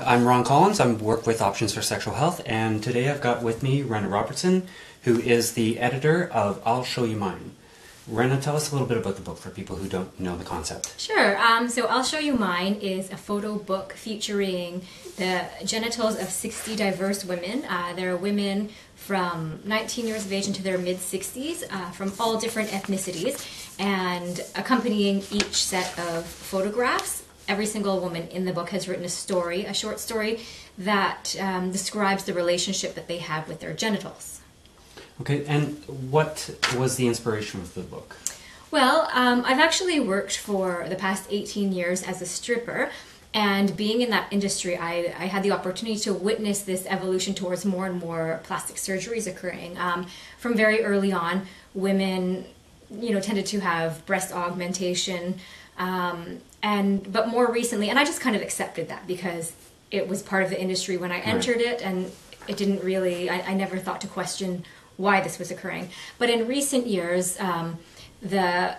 I'm Ron Collins. I work with Options for Sexual Health, and today I've got with me Wrenna Robertson, who is the editor of I'll Show You Mine. Wrenna, tell us a little bit about the book for people who don't know the concept. Sure. So I'll Show You Mine is a photo book featuring the genitals of 60 diverse women. There are women from 19 years of age into their mid-60s from all different ethnicities, and accompanying each set of photographs, every single woman in the book has written a story, a short story, that describes the relationship that they have with their genitals. Okay, and what was the inspiration of the book? Well, I've actually worked for the past 18 years as a stripper, and being in that industry, I had the opportunity to witness this evolution towards more and more plastic surgeries occurring. From very early on, women, tended to have breast augmentation, but more recently, and I just kind of accepted that because it was part of the industry when I entered it, and it didn't really, I never thought to question why this was occurring. But in recent years, there's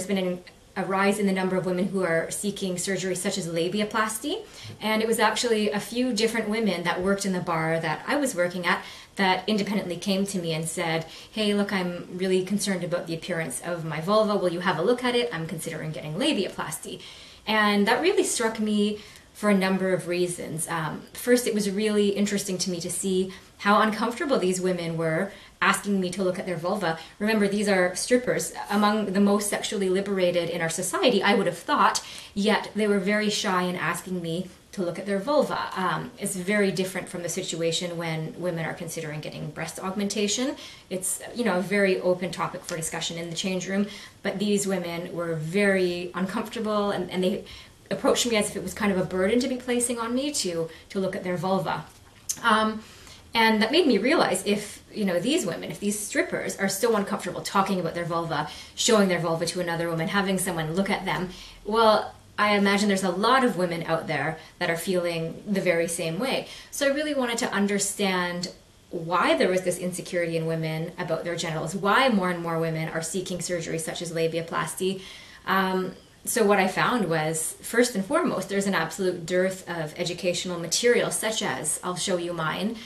been a rise in the number of women who are seeking surgery such as labiaplasty, and it was actually a few different women that worked in the bar that I was working at that independently came to me and said, hey, look, I'm really concerned about the appearance of my vulva. Will you have a look at it? I'm considering getting labiaplasty. And that really struck me for a number of reasons. First, it was really interesting to me to see how uncomfortable these women were asking me to look at their vulva. Remember, these are strippers, among the most sexually liberated in our society, I would have thought, yet they were very shy in asking me to look at their vulva. It's very different from the situation when women are considering getting breast augmentation. It's a very open topic for discussion in the change room, but these women were very uncomfortable, and they approached me as if it was kind of a burden to be placing on me to look at their vulva. And that made me realize if these strippers are so uncomfortable talking about their vulva, showing their vulva to another woman, having someone look at them, well, I imagine there's a lot of women out there that are feeling the very same way. So I really wanted to understand why there was this insecurity in women about their genitals, why more and more women are seeking surgery such as labiaplasty. So what I found was, first and foremost, there's an absolute dearth of educational material, such as I'll Show You Mine.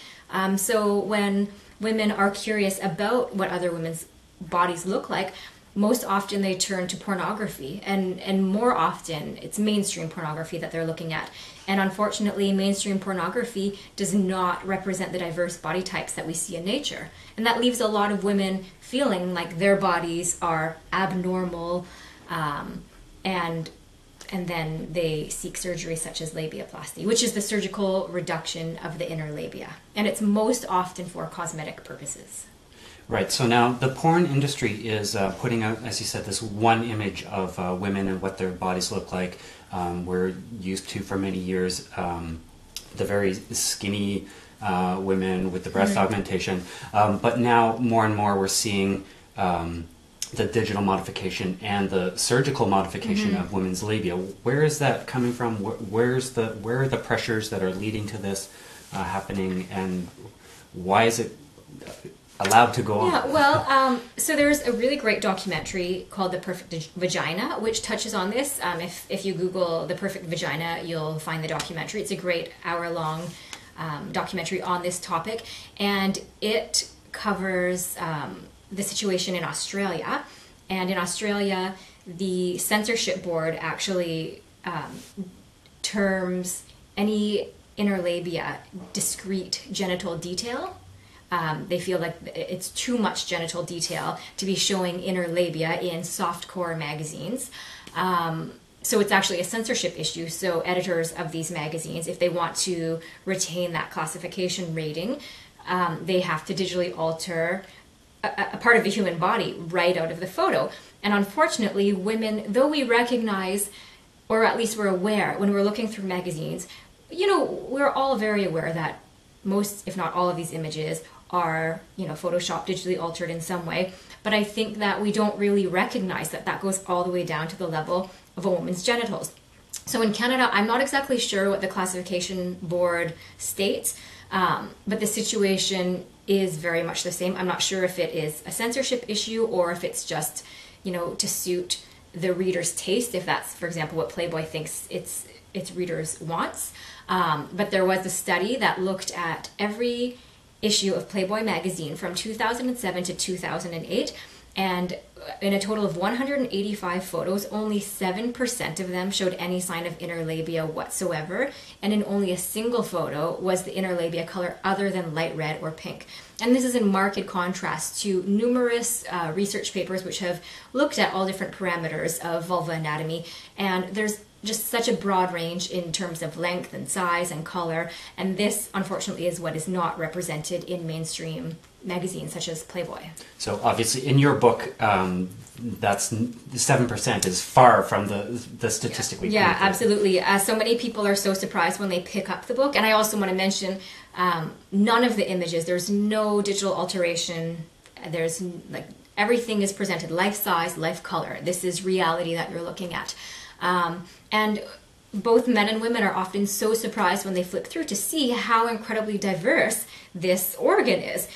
So when women are curious about what other women's bodies look like, most often they turn to pornography, and more often it's mainstream pornography that they're looking at. And unfortunately, mainstream pornography does not represent the diverse body types that we see in nature. And that leaves a lot of women feeling like their bodies are abnormal, and then they seek surgery such as labiaplasty, which is the surgical reduction of the inner labia. And it's most often for cosmetic purposes. Right, so now the porn industry is putting out, as you said, this one image of women and what their bodies look like. We're used to, for many years, the very skinny women with the breast augmentation. But now, more and more, we're seeing the digital modification and the surgical modification of women's labia. Where is that coming from? Where are the pressures that are leading to this happening, and why is it allowed to go on? Yeah, well, so there's a really great documentary called The Perfect Vagina, which touches on this. If you Google The Perfect Vagina, you'll find the documentary. It's a great hour-long documentary on this topic, and it covers the situation in Australia. And in Australia, the censorship board actually terms any inner labia discrete genital detail. They feel like it's too much genital detail to be showing inner labia in softcore magazines. So it's actually a censorship issue. So editors of these magazines, if they want to retain that classification rating, they have to digitally alter a part of the human body right out of the photo. And unfortunately, women, though we recognize, or at least we're aware, when we're looking through magazines, we're all very aware that most, if not all of these images are, photoshopped, digitally altered in some way. But I think that we don't really recognize that goes all the way down to the level of a woman's genitals. So in Canada, I'm not exactly sure what the classification board states, but the situation is very much the same. I'm not sure if it is a censorship issue or if it's just, to suit the reader's taste. If that's, for example, what Playboy thinks it's its readers' wants. But there was a study that looked at every issue of Playboy magazine from 2007 to 2008, and in a total of 185 photos, only 7% of them showed any sign of inner labia whatsoever, and in only a single photo was the inner labia color other than light red or pink. And this is in marked contrast to numerous research papers which have looked at all different parameters of vulva anatomy, and there's just such a broad range in terms of length and size and color, and this unfortunately is what is not represented in mainstream magazines such as Playboy. So obviously in your book, that's 7% is far from the statistic we Yeah, absolutely. So many people are so surprised when they pick up the book, and I also want to mention none of the images, there's no digital alteration, there's like everything is presented life size, life color. This is reality that you're looking at. And both men and women are often so surprised when they flip through to see how incredibly diverse this organ is.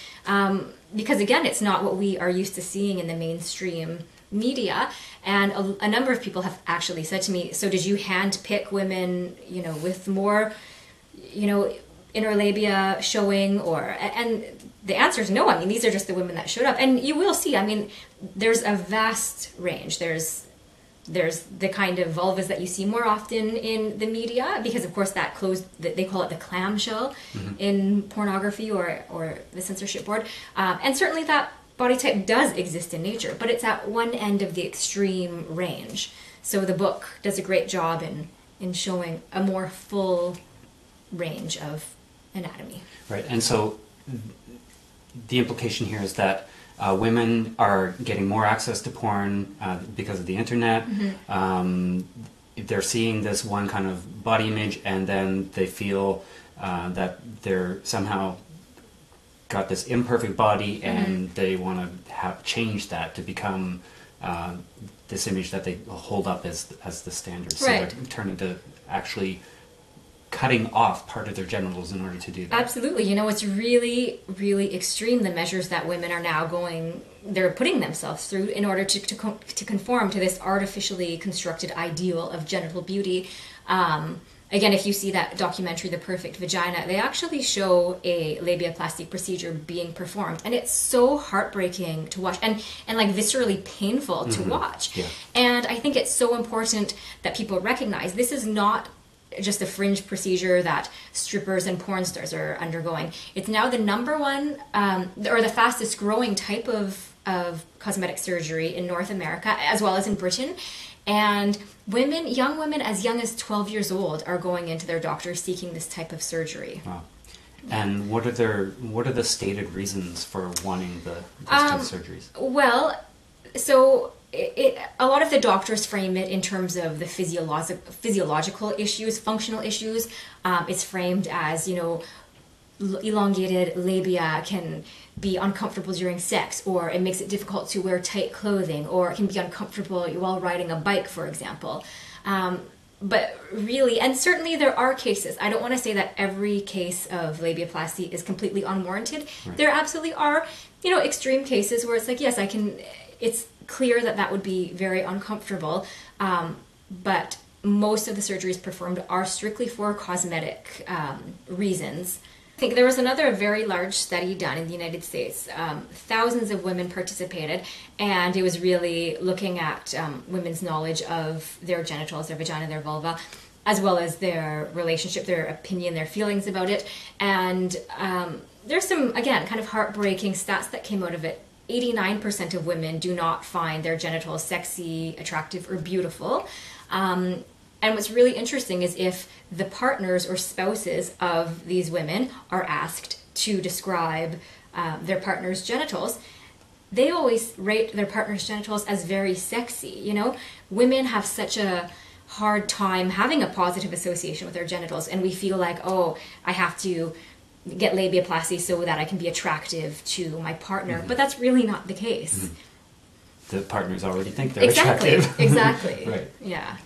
Because again, it's not what we are used to seeing in the mainstream media. And a number of people have actually said to me, so did you hand pick women, with more, inner labia showing, and the answer is no. I mean, these are just the women that showed up. And you will see, I mean, there's a vast range. There's the kind of vulvas that you see more often in the media, because of course that closed, they call it the clamshell in pornography or the censorship board. And certainly that body type does exist in nature, but it's at one end of the extreme range. So the book does a great job in showing a more full range of anatomy. Right, and so the implication here is that women are getting more access to porn because of the internet. They're seeing this one kind of body image, and then they feel that they're somehow got this imperfect body, and they want to change that to become this image that they hold up as the standard. So Right. they're turning to actually cutting off part of their genitals in order to do that. Absolutely. It's really, really extreme, the measures that women are now they're putting themselves through in order to conform to this artificially constructed ideal of genital beauty. Again, if you see that documentary, The Perfect Vagina, they actually show a labiaplasty procedure being performed, and it's so heartbreaking to watch and like viscerally painful to watch. Yeah. And I think it's so important that people recognize this is not just a fringe procedure that strippers and porn stars are undergoing. It's now the number one or the fastest growing type of cosmetic surgery in North America, as well as in Britain. And young women as young as 12 years old are going into their doctors seeking this type of surgery. Wow. And what are the stated reasons for wanting those type of surgeries? Well, so a lot of the doctors frame it in terms of the physiological issues, functional issues. It's framed as, elongated labia can be uncomfortable during sex, or it makes it difficult to wear tight clothing, or it can be uncomfortable while riding a bike, for example. But really, and certainly there are cases, I don't want to say that every case of labiaplasty is completely unwarranted. Right. There absolutely are, extreme cases where it's like, yes, it's clear that would be very uncomfortable, but most of the surgeries performed are strictly for cosmetic reasons. I think there was another very large study done in the United States. Thousands of women participated, and it was really looking at women's knowledge of their genitals, their vagina, their vulva, as well as their relationship, their opinion, their feelings about it. And there's some, again, kind of heartbreaking stats that came out of it. 89% of women do not find their genitals sexy, attractive, or beautiful. And what's really interesting is if the partners or spouses of these women are asked to describe their partner's genitals, they always rate their partner's genitals as very sexy. Women have such a hard time having a positive association with their genitals, and we feel like, oh, I have to get labiaplasty so that I can be attractive to my partner, but that's really not the case. The partners already think they're attractive. Exactly. Right. Yeah.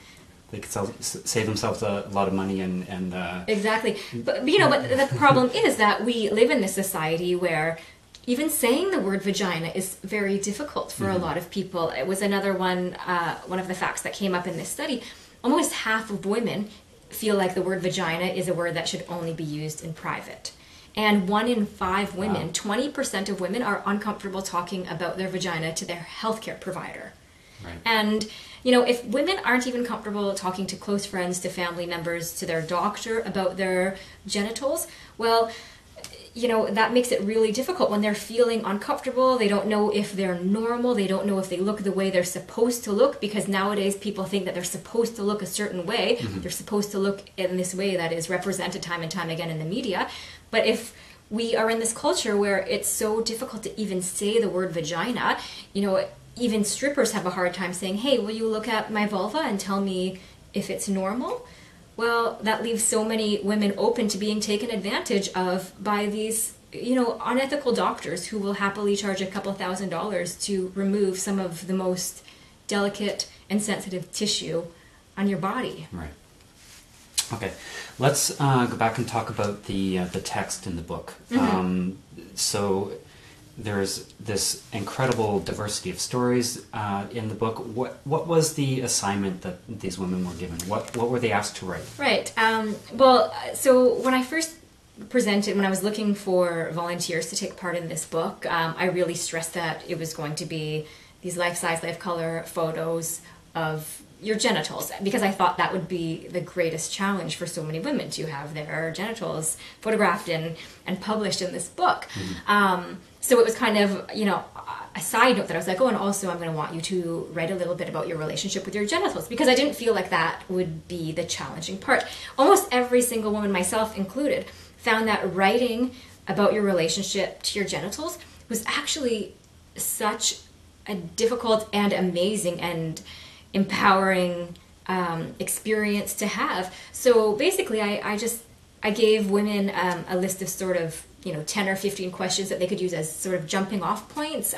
They could save themselves a lot of money and Exactly. But the problem is that we live in this society where even saying the word vagina is very difficult for a lot of people. It was another one of the facts that came up in this study. Almost half of women feel like the word vagina is a word that should only be used in private. And 1 in 5 women, 20% of women, are uncomfortable talking about their vagina to their healthcare provider. Right. And, you know, if women aren't even comfortable talking to close friends, to family members, to their doctor about their genitals, well, you know, that makes it really difficult when they're feeling uncomfortable. They don't know if they're normal. They don't know if they look the way they're supposed to look, because nowadays people think that they're supposed to look a certain way. Mm-hmm. They're supposed to look in this way that is represented time and time again in the media. But if we are in this culture where it's so difficult to even say the word vagina, you know, even strippers have a hard time saying, hey, will you look at my vulva and tell me if it's normal? Well, that leaves so many women open to being taken advantage of by these, you know, unethical doctors who will happily charge a couple $1,000s to remove some of the most delicate and sensitive tissue on your body. Right. Okay, let's go back and talk about the text in the book. Mm-hmm. So there's this incredible diversity of stories in the book. What was the assignment that these women were given? What were they asked to write? Right. Well, so when I first presented, when I was looking for volunteers to take part in this book, I really stressed that it was going to be these life-size, life-color photos of your genitals, because I thought that would be the greatest challenge for so many women, to have their genitals photographed and published in this book. Mm-hmm. So it was kind of, you know, a side note that I was like, oh, and also I'm going to want you to write a little bit about your relationship with your genitals, because I didn't feel like that would be the challenging part. Almost every single woman, myself included, found that writing about your relationship to your genitals was actually such a difficult and amazing and empowering experience to have. So basically, I gave women a list of sort of, you know, 10 or 15 questions that they could use as sort of jumping off points.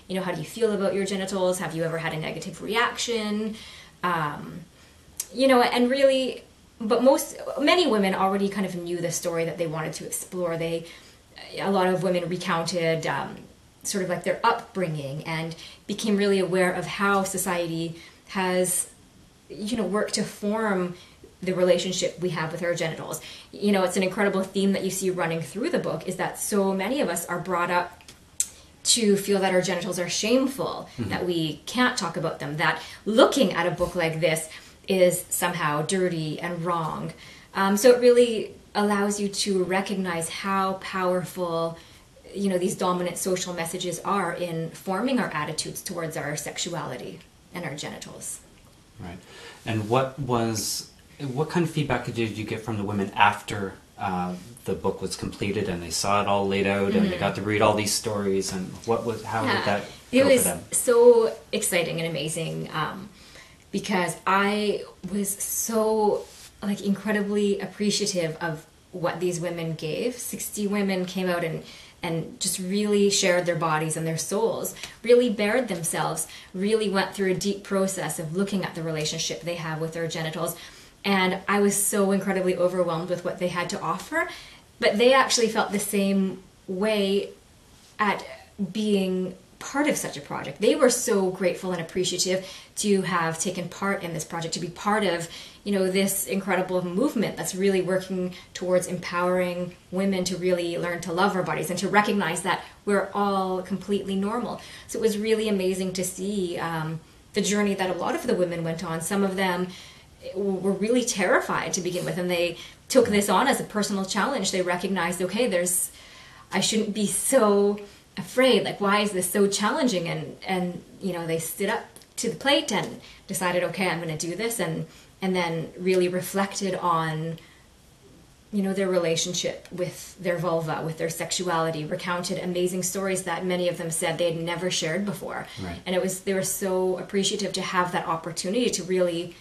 You know, how do you feel about your genitals? Have you ever had a negative reaction? You know, and really, but many women already kind of knew the story that they wanted to explore. A lot of women recounted sort of like their upbringing and became really aware of how society has, you know, worked to form the relationship we have with our genitals. You know, it's an incredible theme that you see running through the book, is that so many of us are brought up to feel that our genitals are shameful, mm-hmm. that we can't talk about them, that looking at a book like this is somehow dirty and wrong. So it really allows you to recognize how powerful, you know, these dominant social messages are in forming our attitudes towards our sexuality and our genitals. Right. And what kind of feedback did you get from the women after the book was completed and they saw it all laid out, mm-hmm. and they got to read all these stories, and how did that go for them? It was so exciting and amazing, because I was so incredibly appreciative of what these women gave. 60 women came out and just really shared their bodies and their souls, really bared themselves, really went through a deep process of looking at the relationship they have with their genitals. And I was so incredibly overwhelmed with what they had to offer. But they actually felt the same way at being part of such a project. They were so grateful and appreciative to have taken part in this project, to be part of, you know, this incredible movement that's really working towards empowering women to really learn to love our bodies and to recognize that we're all completely normal. So it was really amazing to see the journey that a lot of the women went on. Some of them were really terrified to begin with, and they took this on as a personal challenge. They recognized, okay, I shouldn't be so afraid, like, why is this so challenging? And you know, they stood up to the plate and decided, okay, I'm going to do this, and then really reflected on, you know, their relationship with their vulva, with their sexuality, recounted amazing stories that many of them said they had never shared before. Right. And they were so appreciative to have that opportunity to really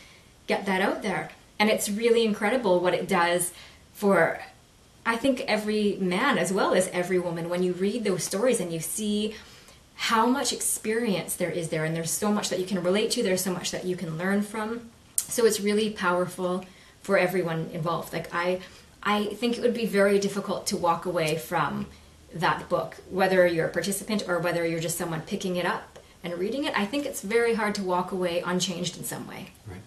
get that out there. And it's really incredible what it does for, I think, every man as well as every woman. When you read those stories and you see how much experience there is there, and there's so much that you can relate to, there's so much that you can learn from. So it's really powerful for everyone involved. Like, I think it would be very difficult to walk away from that book, whether you're a participant or whether you're just someone picking it up and reading it. I think it's very hard to walk away unchanged in some way. Right.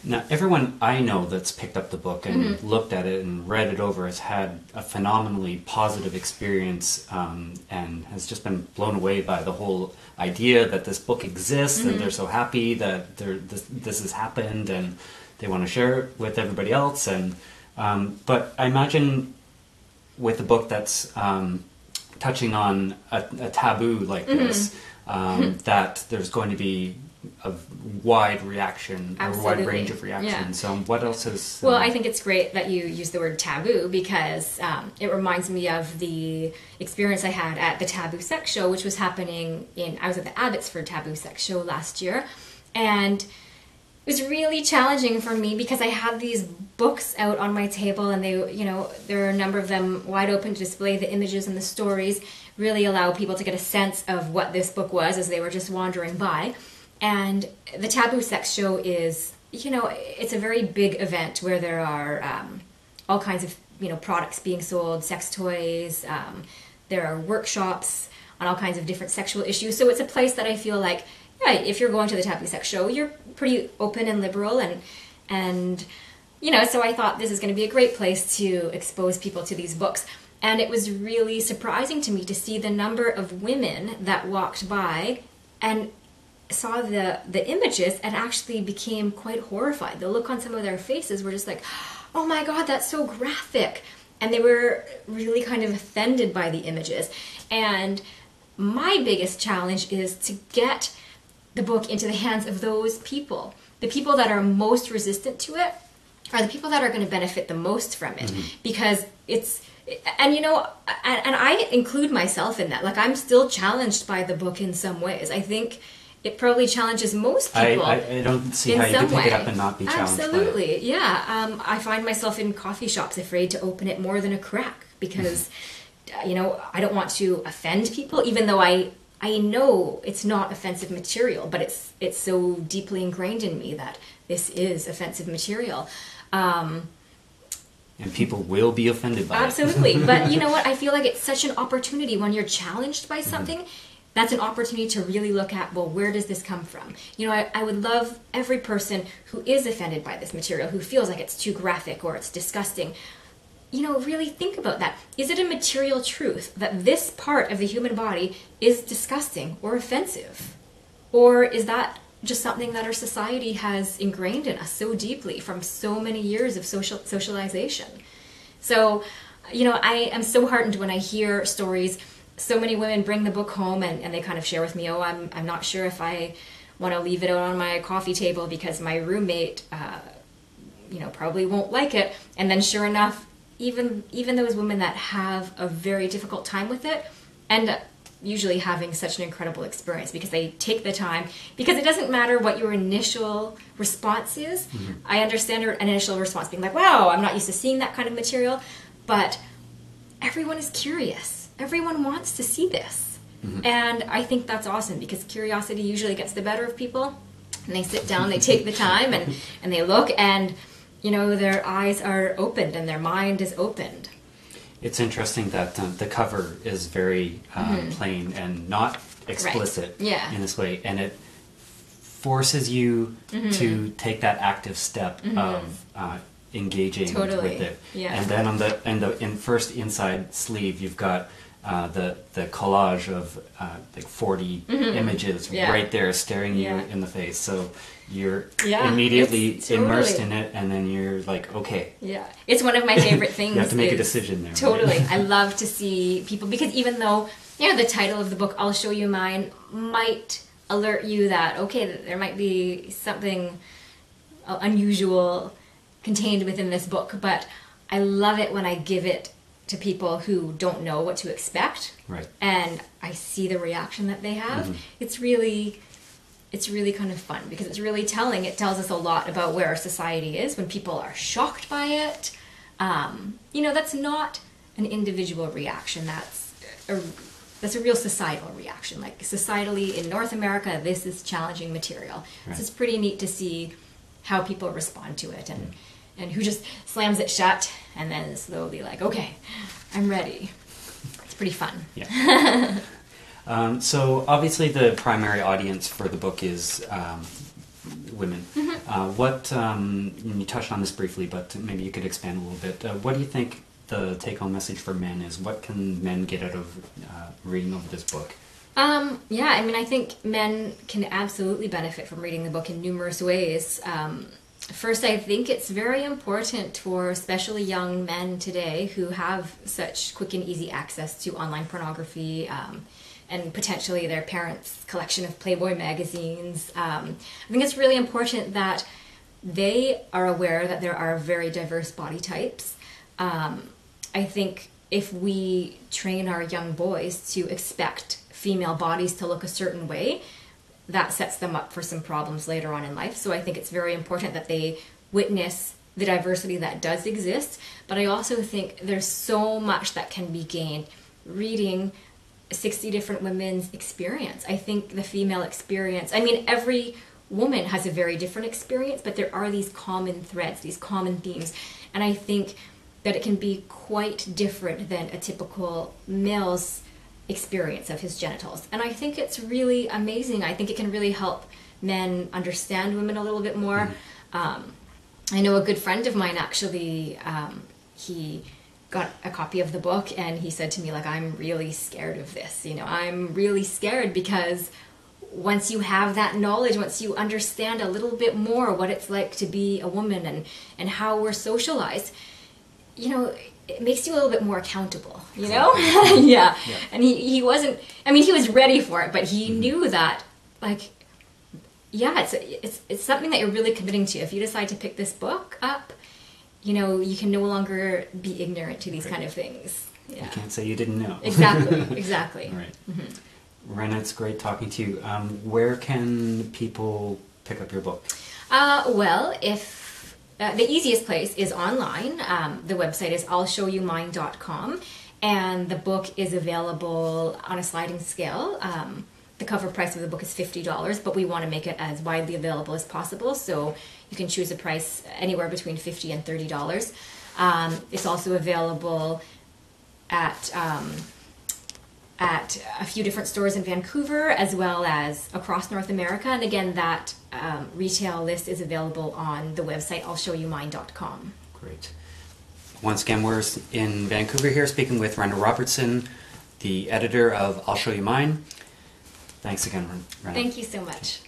Now, everyone I know that's picked up the book and looked at it and read it over has had a phenomenally positive experience, and has just been blown away by the whole idea that this book exists, and they're so happy that this has happened, and they want to share it with everybody else. And but I imagine with a book that's touching on a taboo like this, that there's going to be a wide reaction, Absolutely. or a wide range of reaction. Yeah. So what else is... Well, I think it's great that you use the word taboo, because it reminds me of the experience I had at the Taboo Sex Show, which was happening I was at the Abbotsford Taboo Sex Show last year, and it was really challenging for me because I had these books out on my table, and they, there are a number of them wide open to display the images and the stories, really allow people to get a sense of what this book was as they were just wandering by. And the Taboo Sex Show is, it's a very big event where there are all kinds of, products being sold, sex toys, there are workshops on all kinds of different sexual issues. So it's a place that I feel like, yeah, if you're going to the Taboo Sex Show, you're pretty open and liberal, and so I thought this is going to be a great place to expose people to these books. And it was really surprising to me to see the number of women that walked by and saw the images and actually became quite horrified. The look on some of their faces were just like, oh my God, that's so graphic. And they were really kind of offended by the images. And my biggest challenge is to get the book into the hands of those people. The people that are most resistant to it are the people that are going to benefit the most from it. Because it's, and and I include myself in that. Like, I'm still challenged by the book in some ways. I think it probably challenges most people. I don't see how you can pick it up and not be challenged. Absolutely, by it. Yeah. I find myself in coffee shops afraid to open it more than a crack because, I don't want to offend people, even though I know it's not offensive material, but it's so deeply ingrained in me that this is offensive material. And people will be offended by it. Absolutely. But you know what? I feel like it's such an opportunity when you're challenged by something. That's an opportunity to really look at, well, where does this come from? I would love every person who is offended by this material, who feels like it's too graphic or it's disgusting, really think about that. Is it a material truth that this part of the human body is disgusting or offensive? Or is that just something that our society has ingrained in us so deeply from so many years of socialization? So, I am so heartened when I hear stories. So many women bring the book home and they kind of share with me, oh, I'm not sure if I want to leave it out on my coffee table because my roommate, probably won't like it. And then sure enough, even those women that have a very difficult time with it end up usually having such an incredible experience because they take the time, because it doesn't matter what your initial response is. I understand an initial response being like, wow, I'm not used to seeing that kind of material, but everyone is curious. Everyone wants to see this. And I think that's awesome because curiosity usually gets the better of people, and they sit down, they take the time, and they look, and their eyes are opened and their mind is opened. It's interesting that the cover is very plain and not explicit in this way, and it forces you to take that active step of engaging with it. Yeah. And then on the first inside sleeve, you've got the collage of like 40 images right there staring you in the face. So you're immediately immersed in it, and then you're like, okay. Yeah, it's one of my favorite things. You have to make a decision there. Totally. Right? I love to see people, because even though the title of the book, I'll Show You Mine, might alert you that, okay, there might be something unusual contained within this book, but I love it when I give it to people who don't know what to expect, right? And I see the reaction that they have. It's really kind of fun because it's really telling. It tells us a lot about where our society is when people are shocked by it. That's not an individual reaction. That's a real societal reaction. Like, societally in North America, this is challenging material. Right. So it's pretty neat to see how people respond to it and who just slams it shut and then slowly like, okay, I'm ready. It's pretty fun. Yeah. So obviously the primary audience for the book is women. You touched on this briefly, but maybe you could expand a little bit. What do you think the take-home message for men is? What can men get out of reading over this book? Yeah, I mean, I think men can absolutely benefit from reading the book in numerous ways. First, I think it's very important for especially young men today who have such quick and easy access to online pornography and potentially their parents' collection of Playboy magazines. I think it's really important that they are aware that there are very diverse body types. I think if we train our young boys to expect female bodies to look a certain way, that sets them up for some problems later on in life. So I think it's very important that they witness the diversity that does exist. But I also think there's so much that can be gained reading 60 different women's experience. I think the female experience, I mean, every woman has a very different experience, but there are these common threads, these common themes. And I think that it can be quite different than a typical male's experience of his genitals. And I think it's really amazing. I think it can really help men understand women a little bit more. I know a good friend of mine actually, he got a copy of the book and he said to me, like, I'm really scared of this. You know, I'm really scared because once you have that knowledge, once you understand a little bit more what it's like to be a woman and how we're socialized, you know, it makes you a little bit more accountable, you know? Yeah. And he wasn't, I mean, he was ready for it, but he knew that, like, yeah, it's something that you're really committing to. If you decide to pick this book up, you know, you can no longer be ignorant to these kind of things. Yeah. You can't say you didn't know. Exactly, exactly. All right. Wrenna, it's great talking to you. Where can people pick up your book? Well, if the easiest place is online. The website is illshowyouMine.com, and the book is available on a sliding scale. The cover price of the book is $50, but we want to make it as widely available as possible, so you can choose a price anywhere between $50 and $30. It's also available at a few different stores in Vancouver as well as across North America. And again, that retail list is available on the website illshowyouMine.com. Great. Once again, we're in Vancouver here speaking with Wrenna Robertson, the editor of I'll Show You Mine. Thanks again, Wrenna. Thank you so much.